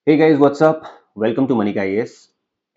Hey guys, what's up? Welcome to Manika IAS.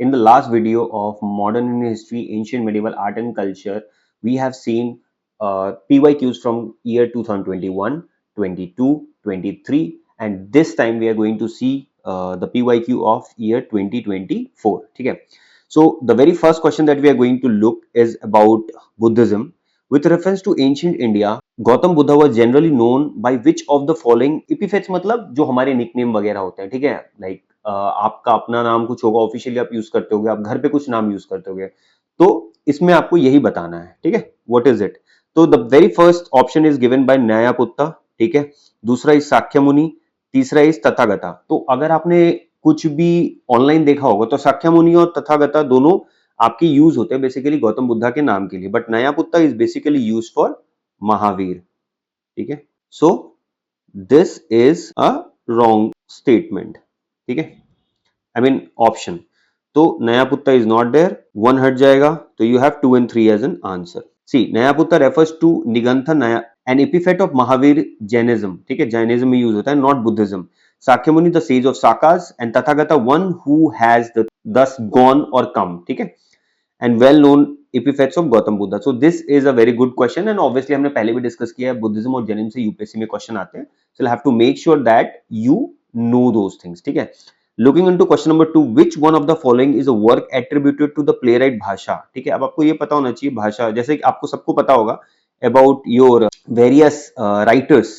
In the last video of Modern Indian History, Ancient Medieval Art and Culture, we have seen PYQs from year 2021, 22, 23, and this time we are going to see the PYQ of year 2024. Okay. So the very first question that we are going to look is about Buddhism. With reference to ancient India, Gautam Buddha was generally known by which of the following epithets, मतलब जो हमारे nickname वगैरह होते हैं, ठीक है, like आपका अपना नाम कुछ होगा, ऑफिशियली आप यूज करते होगे, आप घर पे कुछ नाम यूज करते होगे, तो इसमें आपको यही बताना है, ठीक है, व्हाट इज इट। तो the very first option is given by Nayaputta, ठीक है, दूसरा इज साक्य मुनि, तीसरा इज तथागता। तो अगर आपने कुछ भी ऑनलाइन देखा होगा तो साक्य मुनि और तथागता दोनों आपके यूज होते हैं बेसिकली गौतम बुद्धा के नाम के लिए, but Nayaputta is basically use for Mahavira, ठीक है। So this is a wrong statement, ठीक है, आई मीन ऑप्शन। तो Nayaputta is not there, one हट जाएगा, तो you have 2 and 3 as an answer. C Nayaputta refers to Nigantha नया an epithet of Mahavira Jainism, ठीक है, जैनिज्म में यूज होता है, not Buddhism. Shakyamuni the sage of Sakyas and Tathagata one who has दस गॉन और कम, ठीक है, and well known epithets of Gautam Buddha. So this is a very good question and obviously हमने पहले भी डिस्कस किया है, बुद्धिज्म और जैनिज्म से यूपीएससी में क्वेश्चन आते हैं, so you'll have to make sure that you know those things, ठीक है। Looking into question number 2, which one of the following is a work attributed to the playwright भाषा, ठीक है। अब आपको ये पता होना चाहिए भाषा, जैसे कि आपको सबको पता होगा about your various writers,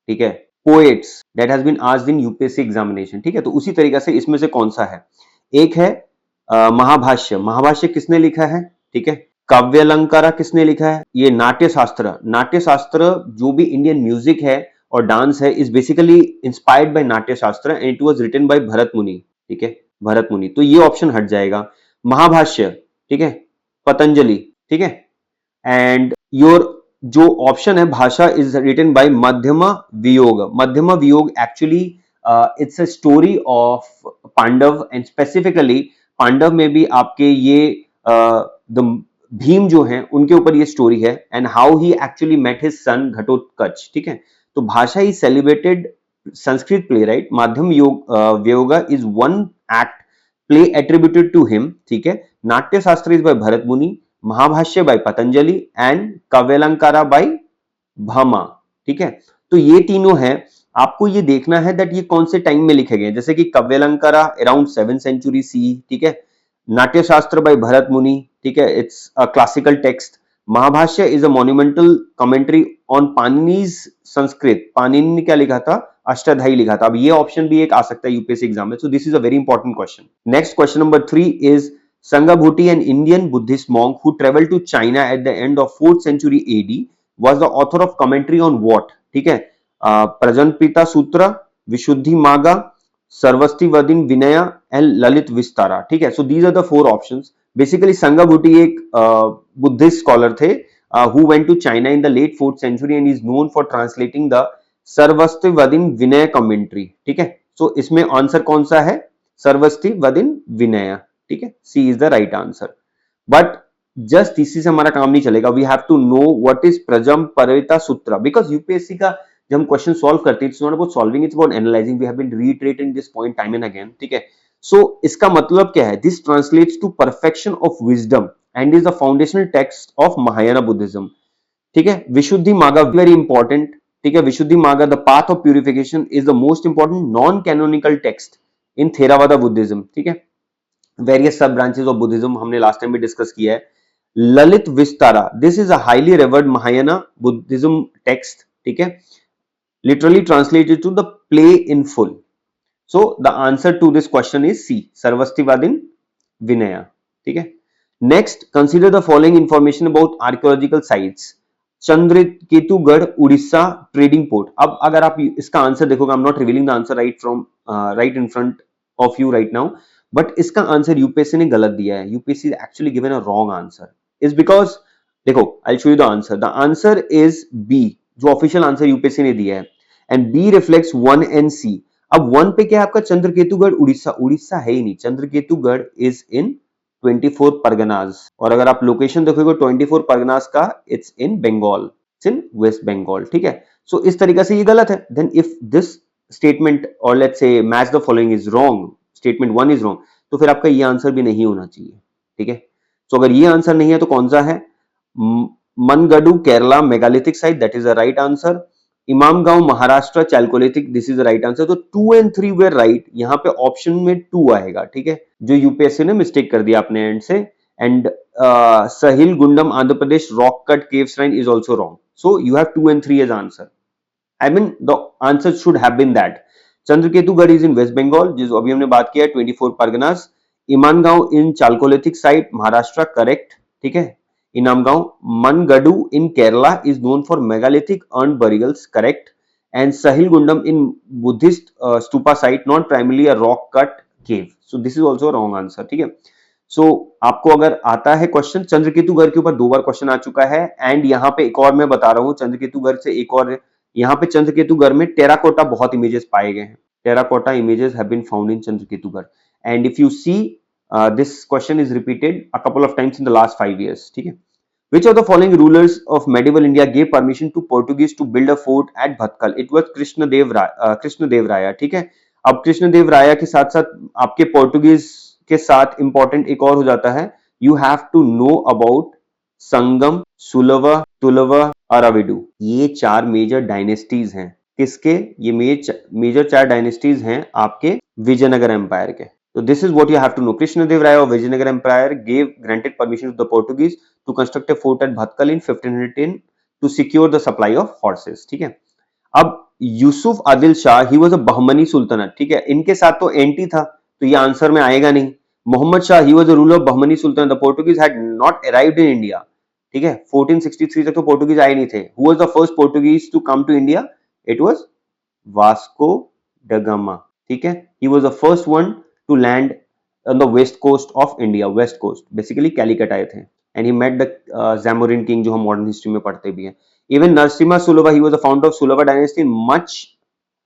ठीक है, poets that has been asked in UPSC examination, ठीक है। तो उसी तरीके से इसमें से कौन सा है, एक है महाभाष्य। महाभाष्य किसने लिखा है, ठीक है। काव्यालंकारा किसने लिखा है, ये नाट्य शास्त्र। नाट्य शास्त्र जो भी इंडियन म्यूजिक है और डांस है is basically inspired by Natya Shastra and it was written by Bharat Muni, ठीक है, भरत मुनि। तो ये ऑप्शन हट जाएगा, महाभाष्य, ठीक है, पतंजलि, ठीक है। एंड योर जो ऑप्शन है भाषा इज रिटन बाय मध्यमा Vyayoga. Madhyama Vyayoga actually it's a story of Pandava and specifically Pandava में भी आपके ये द भीम जो हैं उनके ऊपर ये स्टोरी है and how he actually met his son Ghatotkacha, ठीक है। तो Bhasa is celebrated Sanskrit play right, Madhyama Yoga Vyoga is one act play attributed to him, ठीक है। Natya Shastra is by Bharat Muni, Mahabhashya by Patanjali and Kavyalankara by Bhamaha, ठीक है। तो ये तीनों है, आपको ये देखना है दैट ये कौन से टाइम में लिखे गए, जैसे कि काव्यालंकारा अराउंड 7th century CE, ठीक है। नाट्य शास्त्र बाय भरत मुनि, ठीक है, it's a classical text. Mahabhashya is a monumental commentary on Panini's Sanskrit. Panini ने क्या लिखा था, अष्टाध्यायी लिखा था। अब ये ऑप्शन भी एक आ सकता है यूपीएससी एग्जाम में, सो this is a very important question. Next question number 3 is Sanghabhuti, an Indian Buddhist monk who traveled to China at the end of 4th century AD, was the author of commentary on what, ठीक है, प्रजनपिता Sutra, Visuddhi Magga, Sarvastivadin Vinaya and Lalita Vistara, ठीक है। So these are the 4 options. Basically Sanghabhuti एक Buddhist scholar थे who went to China in the late 4th century and is known for translating the Sarvastivadin Vinaya commentary, ठीक है। सो इसमें answer कौन सा है, सर्वस्ति वदिन विनय, ठीक है, C is the right answer. But just इसी से हमारा काम नहीं चलेगा, we have to know what is Prajnaparamita Sutra, because UPSC का जब हम क्वेश्चन सॉल्व करते हैं it's not about solving, it's about analysing. We have been reiterating this point time and again, ठीक है। सो इसका मतलब क्या है, this translates to perfection of wisdom and is the foundational text of Mahayana Buddhism, ठीक है। विशुद्धि मागा वेरी इंपॉर्टेंट, ठीक है। Visuddhi Magga the path of purification is the most important non canonical text in Theravada Buddhism, ठीक है। Various sub branches of Buddhism हमने last time भी discuss किया है। Lalita Vistara, this is a highly revered Mahayana Buddhism text, ठीक है, literally translated to the play in full. So the answer to this question is C, Sarvastivadin Vinaya, ठीक है। Next, consider the following information about archaeological sites. Chandraketugarh Orissa trading port. अब अगर आप इसका answer देखोगे, I am not revealing the answer right in front of you right now, but इसका answer UPSC ने गलत दिया है। UPSC actually given a wrong answer, is because देखो I show you the answer. The answer is B, जो official answer UPSC ने दिया है, and B reflects 1 and C। अब 1 पे क्या है आपका, चंद्रकेतुगढ़ उड़ीसा। उड़ीसा है ही नहीं, चंद्रकेतुगढ़ इज इन 24 परगनाज, और अगर आप लोकेशन देखोगे 24 परगनाज का, it's in Bengal, it's in West Bengal, ठीक है। सो इस तरीके से ये गलत है। देन इफ दिस स्टेटमेंट और let's say match the following is wrong, statement 1 is wrong, तो फिर आपका ये आंसर भी नहीं होना चाहिए, ठीक है। तो अगर ये आंसर नहीं है तो कौन सा है? Mangadu Kerala megalithic site, that is the right answer. Inamgaon Maharashtra chalcolithic, this is the right answer. तो 2 एंड 3 वेर राइट, यहाँ पे ऑप्शन में 2 आएगा, ठीक है, जो यूपीएससी ने मिस्टेक कर दिया अपने एंड से। And Sahil Gundam Andhra Pradesh rock cut cave shrine is also wrong. So you have 2 and 3 as answer. I mean the answer should have been that. Chandraketugarh is in West Bengal, जिस अभी हमने बात किया है 24 Parganas. Inamgaon in chalcolithic site Maharashtra, correct, ठीक है। Inamgaon Mangadu in Kerala is known for megalithic urn burials, correct. And Salihundam in Buddhist stupa site, not primarily a rock cut cave, so this is also wrong answer, ठीक है। सो आपको अगर आता है क्वेश्चन, चंद्रकेतुगढ़ के ऊपर 2 बार क्वेश्चन आ चुका है। एंड यहाँ पे एक और मैं बता रहा हूँ, चंद्रकेतुगढ़ से एक और, यहाँ पे चंद्रकेतुगढ़ में टेराकोटा बहुत इमेजेस पाए गए हैं। Terracotta images have been found in Chandraketugarh. And if you see this question is repeated a couple of times in the last 5 years, ठीक है। Which of the following rulers of medieval India gave permission to Portuguese to build a fort at Bhatkal? It was Krishnadev Raya, ठीक है। अब कृष्णदेव राया के साथ साथ आपके Portuguese के साथ इंपॉर्टेंट एक और हो जाता है, you have to know about Sangama, Saluva, Tuluva, Aravidu. ये 4 मेजर डायनेस्टीज हैं। किसके? ये मेजर 4 डायनेस्टीज हैं आपके विजयनगर एम्पायर के। So this is what you have to know. Krishnadev Raya of Vijayanagar Empire granted permission to the Portuguese to construct a fort at Bhatkal in 1510 to secure the supply of horses, ठीक है। अब Yusuf Adil Shah, he was a Bahmani sultanate, ठीक है। इनके साथ तो anti था, तो ये आंसर में आएगा नहीं। Mohammed Shah, he was a ruler of Bahmani sultanate, the Portuguese had not arrived in India, ठीक है। 1463 तक तो पोर्टुगीज आए नहीं थे। Who was the first Portuguese to come to India? It was Vasco da Gama, ठीक है। He was the first one to land on the west coast of India, west coast, basically Calicut आए थे। and he met the Zamorin king, जो हम modern history में पढ़ते भी हैं। even Narasimha Sulava, he was the founder of Sulava dynasty much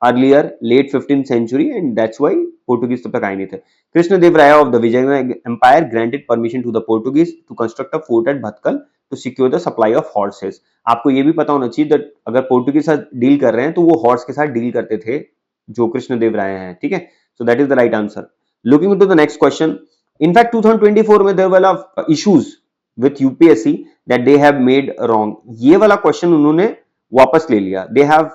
earlier, late 15th century, and that's why Portuguese तब तक आए नहीं थे। Krishnadev Raya of the Vijayanagar Empire granted permission to the Portuguese to construct a fort at Bhatkal to secure the supply of horses। आपको ये भी पता होना चाहिए that अगर पोर्टुगीज के साथ डील कर रहे हैं तो वो हॉर्स के साथ डील करते थे, जो कृष्णदेव राय हैं, ठीक है। so that is the right answer. Looking into the next question, in fact 2024 में there were a lot of issues with UPSC that they have made wrong. ये वाला question उन्होंने वापस ले लिया। They have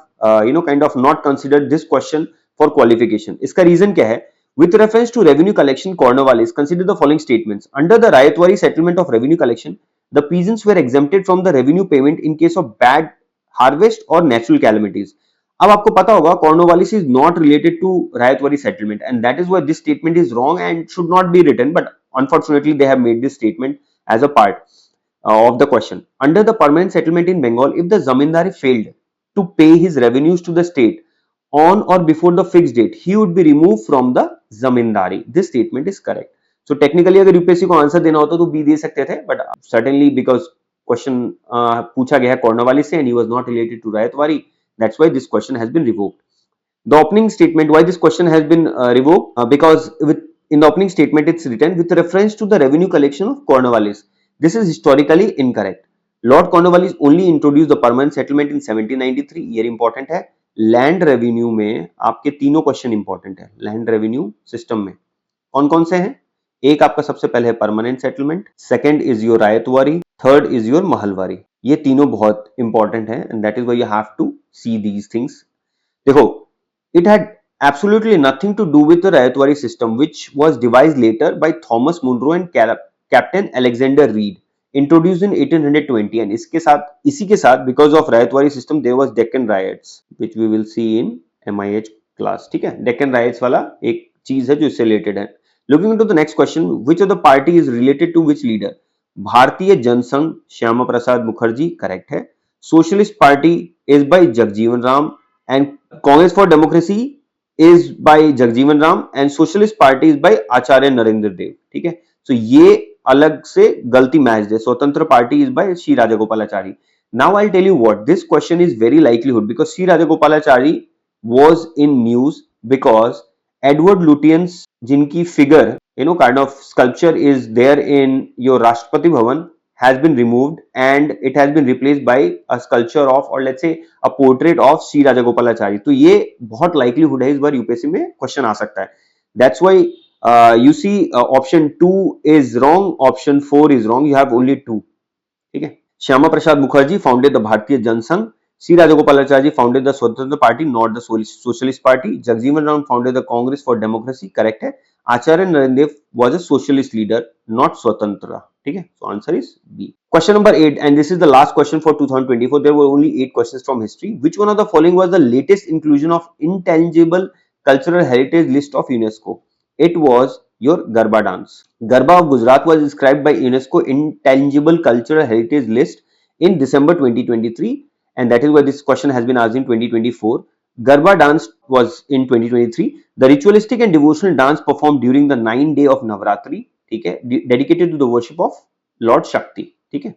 kind of not considered this question for qualification. इसका reason क्या है? With reference to revenue collection, Cornwallis consider the following statements. Under the Rayatwari settlement of revenue collection, the peasants were exempted from the revenue payment in case of bad harvest or natural calamities. अब आपको पता होगा Cornwallis is not related to Ryotwari settlement, and that is why this statement is wrong and should not be written, but unfortunately they have made this statement as a part of the question. Under the permanent settlement in Bengal, if the zamindari failed to pay his revenues to the state on or before the fixed date, he would be removed from the zamindari. This statement is correct. So technically अगर UPSC को answer देना होता तो B दे सकते थे, but certainly because question पूछा गया है कॉर्नवालिस से and he was not related to रायतवारी, that's why this question has been revoked. The opening statement, why this question has been revoked? Because in the opening statement it's written with reference to the revenue collection of Cornwallis. This is historically incorrect. Lord Cornwallis only introduced the permanent settlement in 1793. ये important है। Land revenue में आपके तीनों question important है। Land revenue system में कौन कौन से हैं? एक आपका सबसे पहले है permanent settlement, second is your Ryotwari, third is your Mahalwari. ये तीनों बहुत इंपॉर्टेंट है and that is why you have to see these things. देखो, it had absolutely nothing to do with the Rayatwari system, which was devised later by Thomas Munro and Captain Alexander Reed, introduced in 1820, and इसी के साथ because of Rayatwari system there was Deccan riots, which we will see in MIH class, ठीक है। Deccan riots वाला एक चीज है जो इससे रिलेटेड है। Looking into the next question, which of the party is related to which leader? भारतीय जनसंघ, श्यामा प्रसाद मुखर्जी, करेक्ट है। Socialist party is by Jagjivan Ram and Congress for Democracy is by Jagjeevan Ram and Socialist Party is by Acharya Narendra Dev, ठीक है। so ये अलग से गलती match है। स्वतंत्र party is by Sri Rajagopalachari. Now I'll tell you what, this question is very likelihood because Sri Rajagopalachari was in news because Edward Lutyens, जिनकी figure kind of sculpture is there in your Rashtrapati Bhavan, has been removed and it has been replaced by a sculpture of, or let's say a portrait of Sri Rajagopalachari. तो ये बहुत likelihood है इस बार UPSC में question आ सकता है. That's why you see option 2 is wrong, option 4 is wrong. You have only 2. ठीक है. श्यामा प्रसाद मुखर्जी founded the भारतीय Jansangh. C. Rajagopalachari founded the Swatantra Party, not the Socialist Party. Jagjeevan Ram founded the Congress for Democracy. Correct है. Acharya Narendra Dev was a socialist leader, not Swatantra. ठीक है. So answer is B. Question number 8, and this is the last question for 2024. There were only 8 questions from history. Which one of the following was the latest inclusion of intangible cultural heritage list of UNESCO? It was your Garba dance. Garba of Gujarat was described by UNESCO Intangible Cultural Heritage List in December 2023, and that is why this question has been asked in 2024. Garba dance was in 2023. The ritualistic and devotional dance performed during the 9 day of Navratri, ठीक है, dedicated to the worship of Lord Shakti, ठीक है,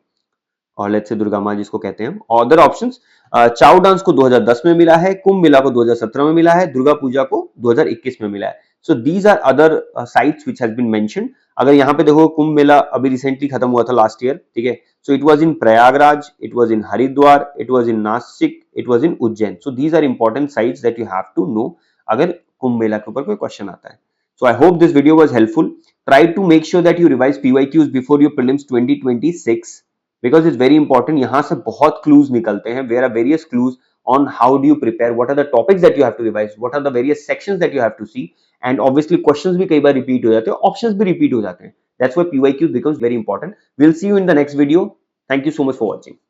और let's से दुर्गा माँ जिसको कहते हैं. अदर ऑप्शंस, चाउ डांस को 2010 में मिला है, कुंभ मेला को 2017 में मिला है, दुर्गा पूजा को 2021 में मिला है. So these are other sites which has been mentioned. अगर यहाँ पे देखो कुंभ मेला अभी रिसेंटली खत्म हुआ था लास्ट ईयर, ठीक है. So it was in Prayagraj, it was in Haridwar, it was in Nashik, it was in Ujjain. So these are important sites that you have to know अगर कुंभ मेला के ऊपर कोई क्वेश्चन आता है. So I hope this video was helpful. Try to make sure that you revise PYQs before your prelims 2026 because it's very important. यहाँ से बहुत clues निकलते हैं. There are various clues on how do you prepare, what are the topics that you have to revise, what are the various sections that you have to see, and obviously questions भी कई बार repeat हो जाते हैं, options भी repeat हो जाते हैं. That's why PYQ becomes very important. We'll see you in the next video. Thank you so much for watching.